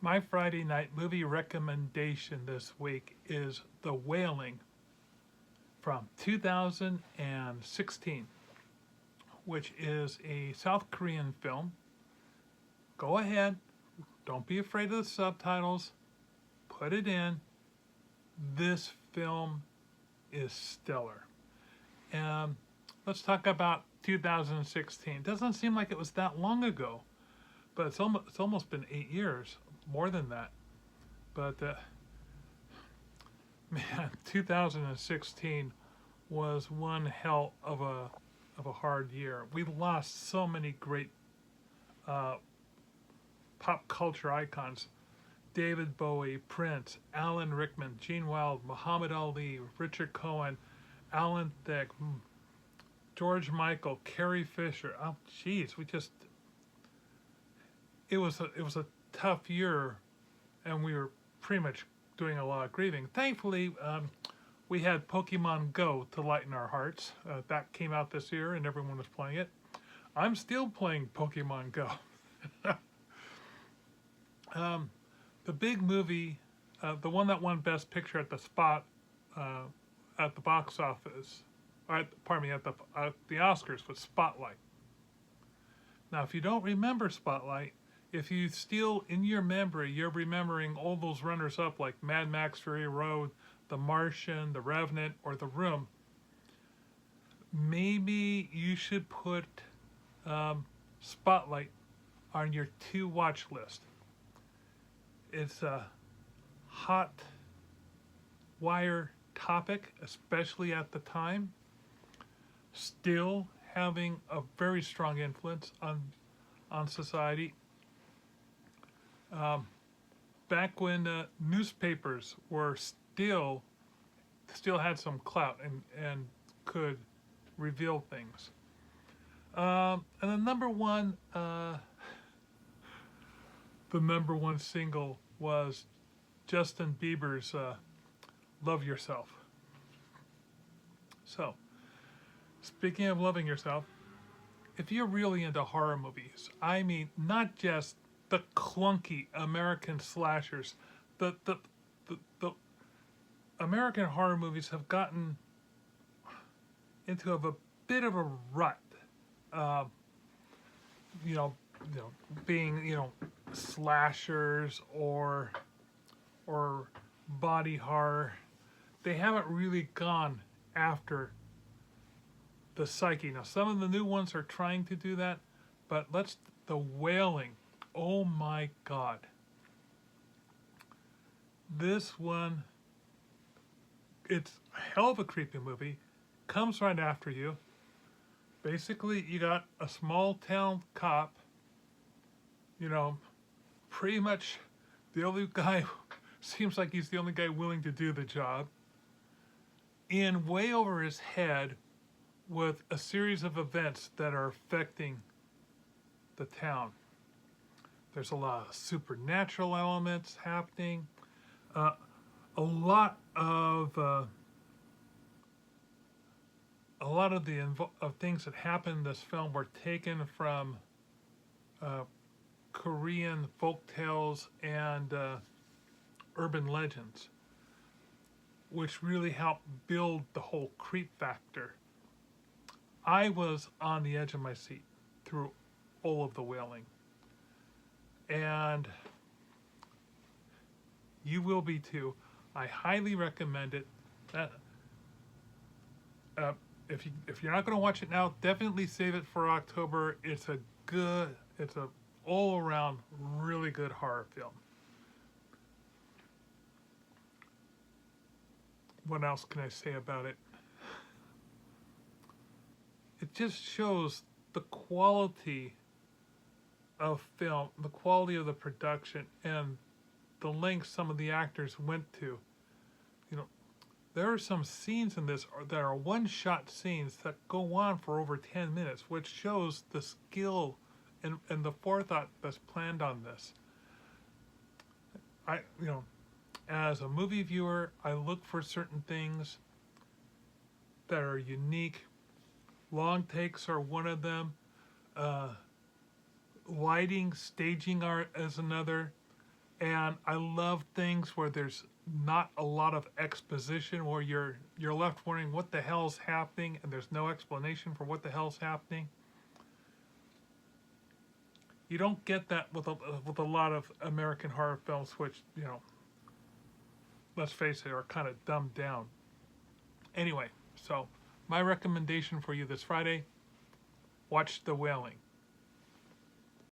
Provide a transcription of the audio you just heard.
My Friday night movie recommendation this week is The Wailing from 2016, which is a South Korean film. Go ahead, don't be afraid of the subtitles, put it in. This film is stellar. And let's talk about 2016. It doesn't seem like it was that long ago, but it's almost been 8 years, more than that. But man, 2016 was one hell of a hard year. We lost so many great pop culture icons: David Bowie, Prince, Alan Rickman, Gene Wilder, Muhammad Ali, Richard Cohen, Alan Thicke, George Michael, Carrie Fisher. Oh, geez, it was a tough year, and we were pretty much doing a lot of grieving. Thankfully, we had Pokemon Go to lighten our hearts. That came out this year, and everyone was playing it. I'm still playing Pokemon Go. The big movie, the one that won Best Picture at the box office, pardon me, at the Oscars, was Spotlight. Now, if you don't remember Spotlight, if you still, in your memory, you're remembering all those runners-up like Mad Max Fury Road, The Martian, The Revenant, or The Room, maybe you should put Spotlight on your to-watch list. It's a hot wire topic, especially at the time, still having a very strong influence on society. Back when newspapers were still had some clout and could reveal things. And the number one single was Justin Bieber's Love Yourself. So, speaking of loving yourself, if you're really into horror movies, I mean, not just the clunky American slashers, the American horror movies have gotten into a bit of a rut. You know, being slashers or body horror. They haven't really gone after the psyche. Now, some of the new ones are trying to do that, but The Wailing, oh my God. This one, it's a hell of a creepy movie, comes right after you. Basically, you got a small town cop, pretty much the only guy, seems like he's the only guy willing to do the job, in way over his head with a series of events that are affecting the town. There's a lot of supernatural elements happening. A lot of things that happen in this film were taken from Korean folk tales and urban legends, which really helped build the whole creep factor. I was on the edge of my seat through all of The Wailing, and you will be too. I highly recommend it. If you're not going to watch it now, definitely save it for October. It's a all around really good horror film. What else can I say about it? It just shows the quality of film, the quality of the production, and the lengths some of the actors went to. There are some scenes in this that are one-shot scenes that go on for over 10 minutes, which shows the skill and the forethought that's planned on this. As a movie viewer, I look for certain things that are unique. Long takes are one of them. Lighting, staging art is another. And I love things where there's not a lot of exposition, where you're left wondering what the hell's happening, and there's no explanation for what the hell's happening. You don't get that with a lot of American horror films, which, you know, let's face it, are kind of dumbed down. Anyway, so my recommendation for you this Friday: watch The Wailing.